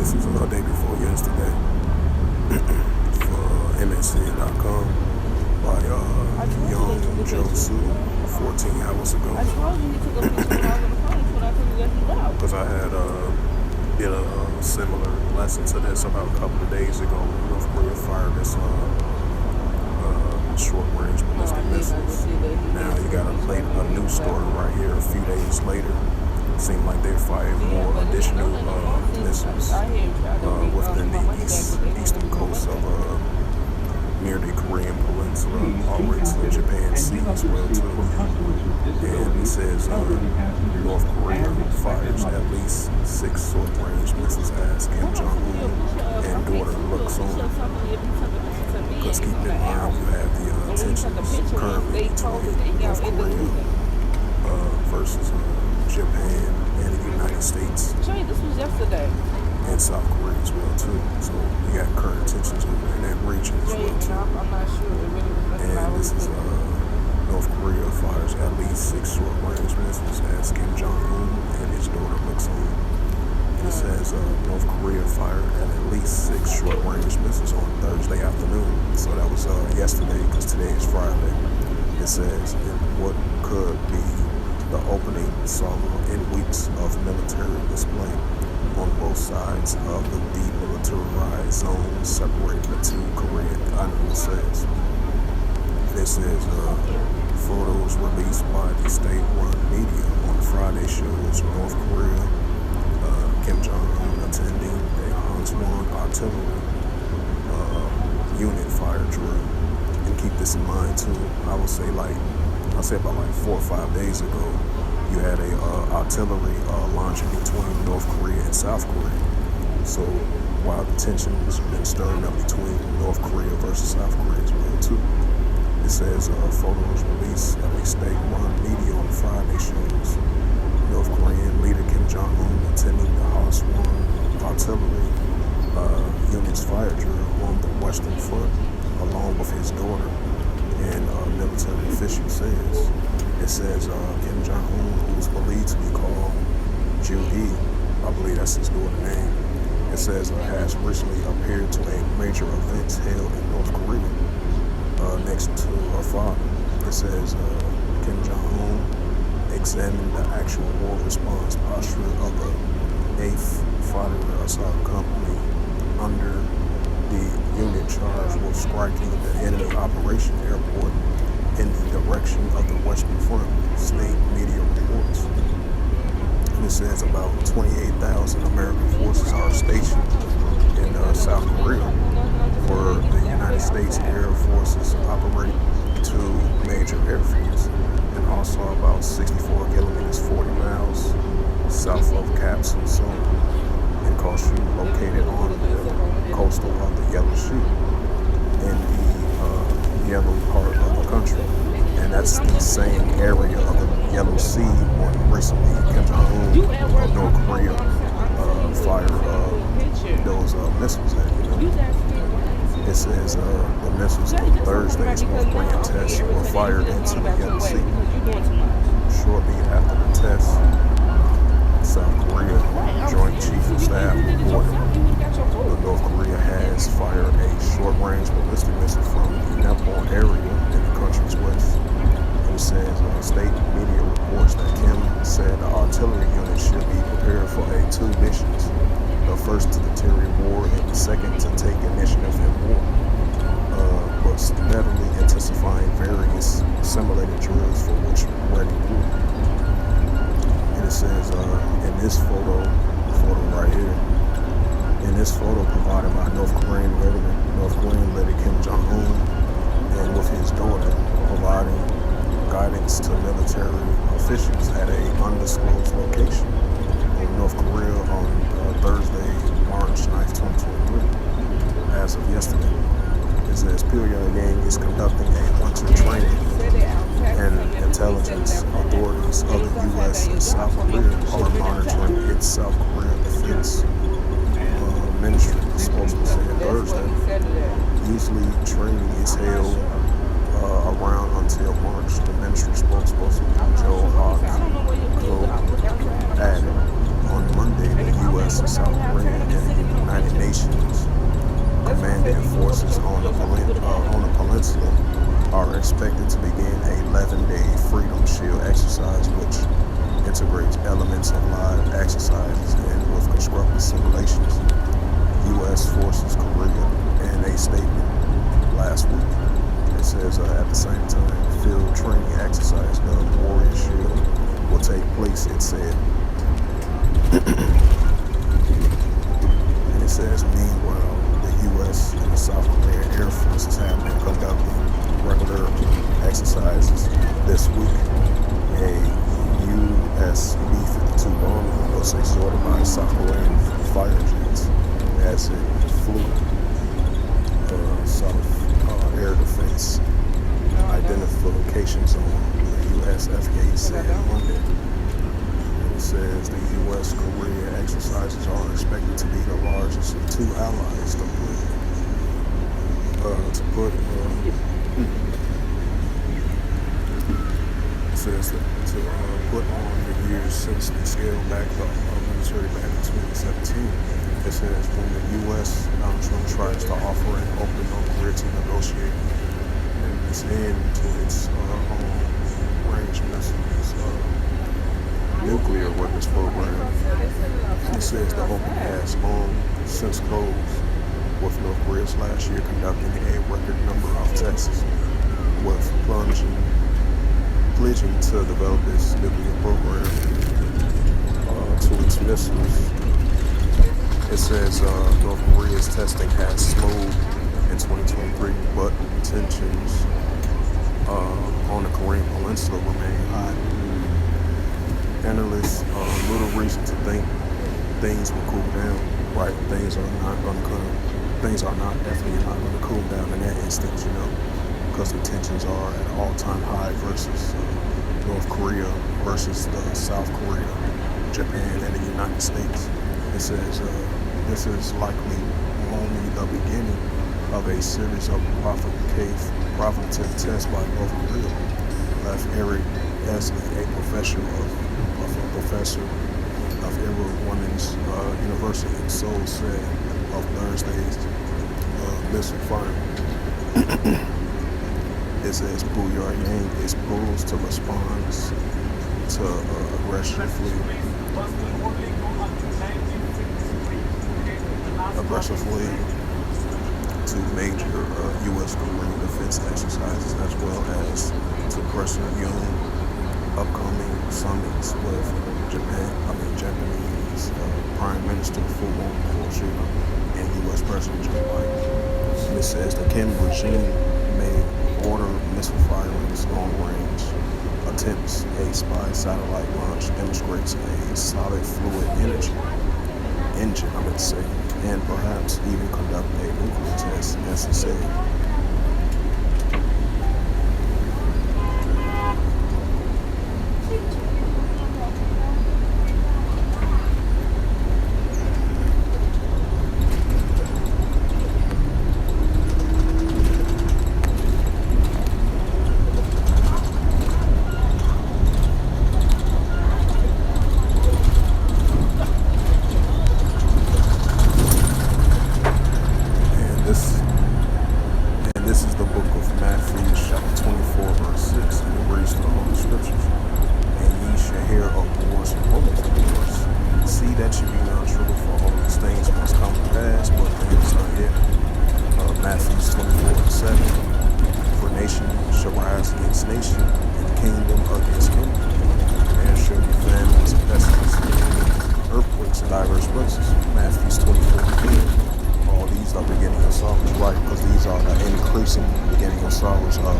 This is a day before yesterday for MSN.com by Young Jong-soo 14 hours ago. Because I had did a similar lesson to this about a couple of days ago. North Korea fired this short-range ballistic missiles. Now you got a new story right here. A few days later, it seemed like they fired more additional missiles within the eastern coast of near the Korean Peninsula, all the way to Japan Sea as well too. And it says North Korea fires at least 6 short-range missiles as Kim Jong Un and daughter looks on. Because keep in mind, you have the tensions currently between North Korea versus Japan and the United States. This was yesterday. And South Korea as well too. So we got current tensions over in that region as well too. I'm not sure. And this is North Korea fires at least 6 short-range missiles as Kim Jong Un and his daughter looks on. And it says North Korea fired at least 6 short-range missiles on Thursday afternoon. So that was yesterday, because today is Friday. It says in what could be the opening summer in weeks of military display on both sides of the demilitarized zone separating the two Korean islands. It says photos released by the state-run media on Friday shows North Korea, Kim Jong Un attending a Hanswon artillery unit fire drill. And keep this in mind too. I would say about 4 or 5 days ago, you had a artillery launching between North Korea and South Korea. So while the tension has been stirring up between North Korea versus South Korea as well too. It says photos released at least state-run media on Friday shows North Korean leader Kim Jong Un attending the Hanswon artillery unit's fire drill on the Western Front along with his daughter. And military official says, it says Kim Jong Un, who is believed to be called Ju-hee, I believe that's his daughter's name. It says has recently appeared to a major event held in North Korea next to her father. It says Kim Jong Un examined the actual war response posture of the 8th Fighter Assault Company under the unit charged with striking the enemy operation airport in the direction of the Western Front, state media reports. And it says about 28,000 American forces are stationed in South Korea, where the United States Air Forces operate 2 major airfields, and also about 64 kilometers, 40 miles south of Capsule Zone, and Koshu, located on the coastal of the Yellow Sea in the yellow part of the country. And that's the same area of the Yellow Sea where recently Kim Jong Un of North Korea fired those missiles at. It says the missiles on Thursday's North Korean tests were fired into the Yellow Sea. Shortly after the test, South Korea Joint Chief of Staff reported that North Korea has fired a short-range ballistic missile from the Nepal area in the country's west. It says state media reports that Kim said the artillery unit should be prepared for 2 missions. The first to deter war and the second to take initiative in war, but steadily intensifying various simulated drills for which ready war. And it says in this photo right here, in this photo provided by North Korean leader Kim Jong Un, and with his daughter providing guidance to military officials at a undisclosed location in North Korea on Thursday, March 9th, 2023. As of yesterday, it says Pyongyang is conducting a winter training, and intelligence authorities of the U.S. and South Korea are monitoring its South Korean defense ministry. The spokesman said Thursday. Usually training is held around until March. The ministry spokesperson Joe Hawk added on Monday the U.S. and South Korea and the shield exercise, which integrates elements of live exercises and with constructed simulations. U.S. forces Korea in a statement last week. It says at the same time, field training exercise, the Warrior Shield, will take place, it said. And it says, meanwhile, the U.S. and the South Korean Air Forces have been conducting regular exercises this week. A U.S. B-52 bomber was exhorted by South Korean fighter jets as it flew South Air Defense Identification Zone, the U.S. FAA said Monday. It says the U.S.-Korea exercises are expected to be the largest of two allies to put it says to put on the years since they scaled back the military back in 2017. It says when the U.S. Donald Trump tries to offer an open North Korea to negotiate and its end to its range missiles nuclear weapons program. It says the open has long since closed, with North Korea last year conducting a record number of tests, with pledging to develop its nuclear program to its missiles. It says North Korea's testing has slowed in 2023, but tensions on the Korean Peninsula remain high. Analysts little reason to think things will cool down. Right, things are definitely not going to cool down in that instance, because the tensions are at an all-time high versus North Korea versus South Korea, Japan, and the United States. It says this is likely only the beginning of a series of provocative tests by North Korea. Left Eric Esley, a professor of Iowa Women's University in Seoul, said of Thursday's missile fire. It says Pyongyang is poised to respond to aggressively to major U.S. Korean defense exercises, as well as to President Yoon upcoming summits with Japanese Prime Minister Fumio Kishida and U.S. President Joe Biden. And it says the Kim regime may order missile firings long range attempts. A spy satellite launch demonstrates a solid fluid engine, and perhaps even conduct a nuclear test, as he said. This is the book of Matthew, chapter 24, verse 6, and it reads through all the scriptures. And ye shall hear of wars and rumors of wars. See that ye be not troubled, for all these things must come to pass, but things not yet. Matthew 24, 7. For nation shall rise against nation, and kingdom against kingdom. There shall be famines, pestilence, earthquakes in diverse places. Matthew 24, 10. All these are beginning of sorrows, right? Because these are the increasing beginning of sorrows of the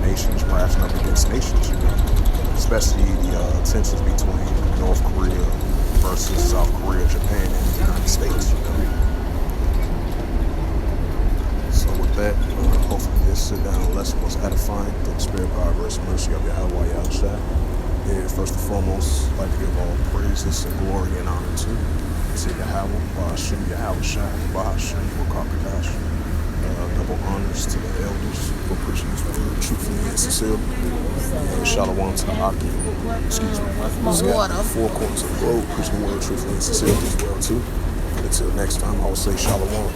nations rising up against nations, especially the tensions between North Korea versus South Korea, Japan, and the United States. So with that, hopefully this sit-down lesson was edifying. Through the spirit, power, grace, and mercy of Yahweh Yahushua. And first and foremost, I'd like to give all praises and glory and honor to Yahweh, Ba'ashem, Yahushua, Ba'ashem, Wakakadash. Double honors to the elders for preaching this word truthfully and sincerely. And shalom to the Aki, four corners of the globe, preaching the word truthfully and sincerely as well too. Until next time, I will say shalom.